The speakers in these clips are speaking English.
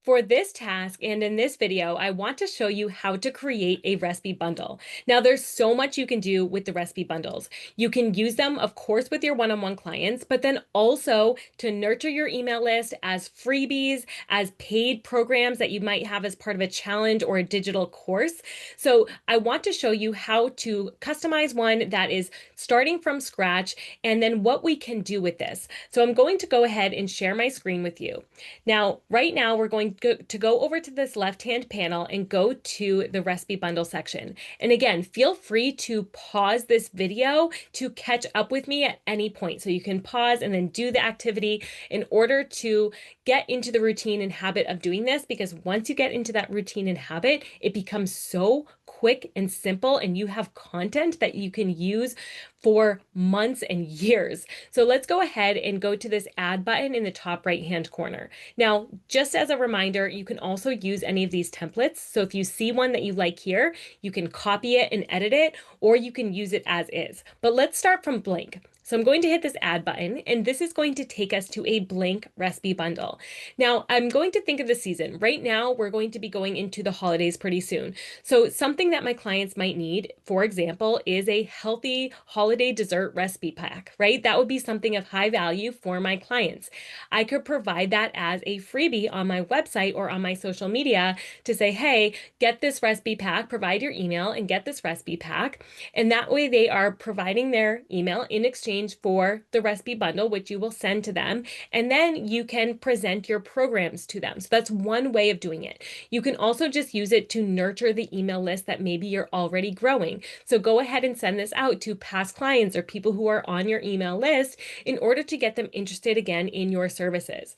For this task and in this video, I want to show you how to create a recipe bundle. Now, there's so much you can do with the recipe bundles. You can use them, of course, with your one-on-one clients, but then also to nurture your email list as freebies, as paid programs that you might have as part of a challenge or a digital course. So I want to show you how to customize one that is starting from scratch and then what we can do with this. So I'm going to go ahead and share my screen with you. Now, right now, we're going to go over to this left-hand panel and go to the recipe bundle section. And again, feel free to pause this video to catch up with me at any point. So you can pause and then do the activity in order to get into the routine and habit of doing this, because once you get into that routine and habit, it becomes so quick and simple, and you have content that you can use for months and years. So let's go ahead and go to this add button in the top right-hand corner. Now, just as a reminder, you can also use any of these templates. So if you see one that you like here, you can copy it and edit it, or you can use it as is. But let's start from blank. So I'm going to hit this add button, and this is going to take us to a blank recipe bundle. Now, I'm going to think of the season. Right now, we're going to be going into the holidays pretty soon. So something that my clients might need, for example, is a healthy holiday dessert recipe pack, right? That would be something of high value for my clients. I could provide that as a freebie on my website or on my social media to say, hey, get this recipe pack, provide your email and get this recipe pack. And that way they are providing their email in exchange for the recipe bundle, which you will send to them. And then you can present your programs to them. So that's one way of doing it. You can also just use it to nurture the email list that maybe you're already growing. So go ahead and send this out to past clients or people who are on your email list in order to get them interested again in your services.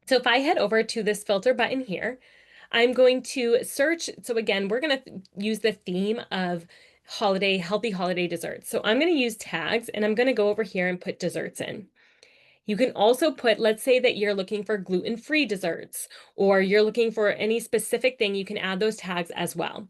So if I head over to this filter button here, I'm going to search. So again, we're going to use the theme of healthy holiday desserts. So I'm going to use tags and I'm going to go over here and put desserts in. You can also put, let's say that you're looking for gluten-free desserts, or you're looking for any specific thing, you can add those tags as well.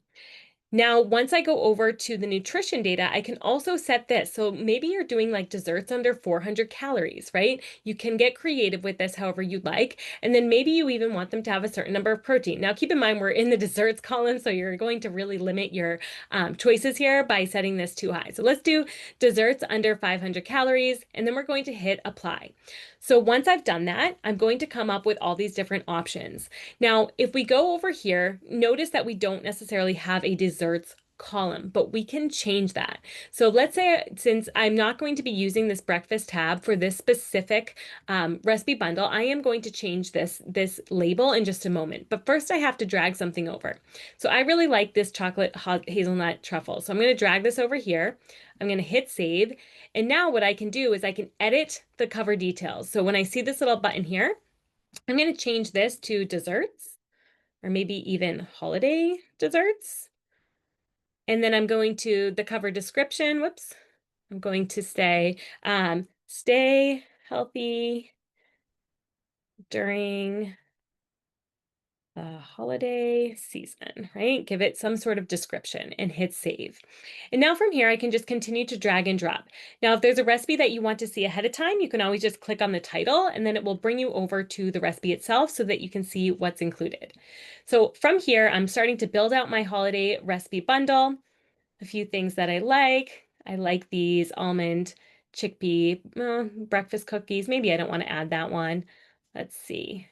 Now, once I go over to the nutrition data, I can also set this. So maybe you're doing like desserts under 400 calories, right? You can get creative with this however you'd like. And then maybe you even want them to have a certain number of protein. Now, keep in mind, we're in the desserts column, so you're going to really limit your choices here by setting this too high. So let's do desserts under 500 calories, and then we're going to hit apply. So once I've done that, I'm going to come up with all these different options. Now, if we go over here, notice that we don't necessarily have a desserts column, but we can change that. So let's say, since I'm not going to be using this breakfast tab for this specific recipe bundle, I am going to change this label in just a moment. But first I have to drag something over. So I really like this chocolate hazelnut truffle. So I'm going to drag this over here. I'm going to hit save. And now what I can do is I can edit the cover details. So when I see this little button here, I'm going to change this to desserts, or maybe even holiday desserts. And then I'm going to the cover description. Whoops. I'm going to say, stay healthy during the holiday season, right? Give it some sort of description and hit save. And now from here, I can just continue to drag and drop. Now, if there's a recipe that you want to see ahead of time, you can always just click on the title and then it will bring you over to the recipe itself so that you can see what's included. So from here, I'm starting to build out my holiday recipe bundle. A few things that I like. I like these almond chickpea breakfast cookies. Maybe I don't want to add that one. Let's see.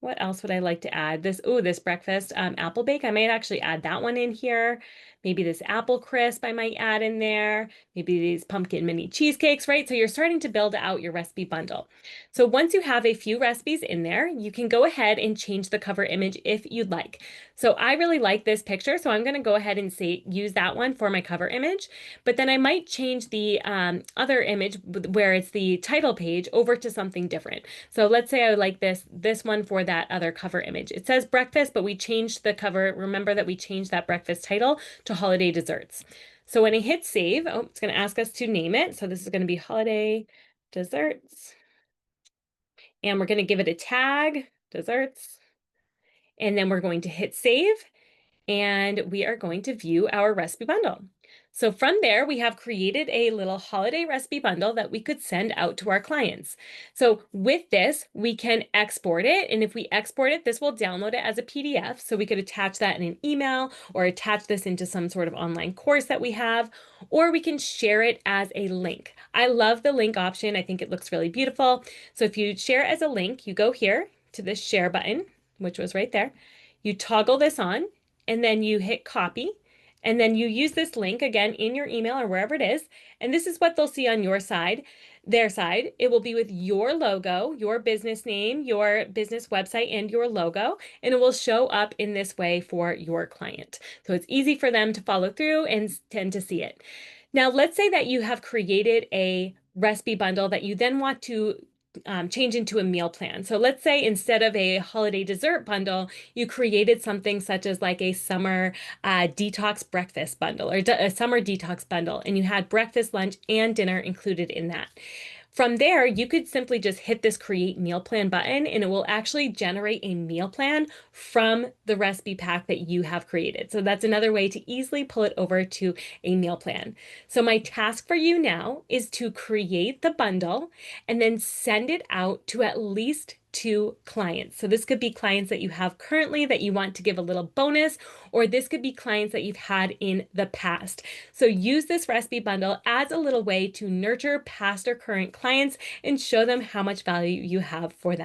What else would I like to add? This breakfast apple bake. I might actually add that one in here. Maybe this apple crisp I might add in there. Maybe these pumpkin mini cheesecakes, right? So you're starting to build out your recipe bundle. So once you have a few recipes in there, you can go ahead and change the cover image if you'd like. So I really like this picture, so I'm going to go ahead and use that one for my cover image. But then I might change the other image where it's the title page over to something different. So let's say I would like this one for that other cover image. It says breakfast, but we changed the cover. Remember that we changed that breakfast title to holiday desserts. So when I hit save, it's going to ask us to name it. So this is going to be holiday desserts. And we're going to give it a tag, desserts. And then we're going to hit save. And we are going to view our recipe bundle. So from there, we have created a little holiday recipe bundle that we could send out to our clients. So with this, we can export it. And if we export it, this will download it as a PDF. So we could attach that in an email or attach this into some sort of online course that we have, or we can share it as a link. I love the link option. I think it looks really beautiful. So if you share it as a link, you go here to this share button, which was right there. You toggle this on, and then you hit copy. And then you use this link again in your email or wherever it is. And this is what they'll see on your side, their side. It will be with your logo, your business name, your business website, and your logo. And it will show up in this way for your client. So it's easy for them to follow through and tend to see it. Now, let's say that you have created a recipe bundle that you then want to change into a meal plan. So let's say instead of a holiday dessert bundle, you created something such as like a summer detox breakfast bundle or a summer detox bundle, and you had breakfast, lunch, and dinner included in that. From there, you could simply just hit this create meal plan button and it will actually generate a meal plan from the recipe pack that you have created. So that's another way to easily pull it over to a meal plan. So my task for you now is to create the bundle and then send it out to at least 2 clients. So this could be clients that you have currently that you want to give a little bonus, or this could be clients that you've had in the past. So use this recipe bundle as a little way to nurture past or current clients and show them how much value you have for them.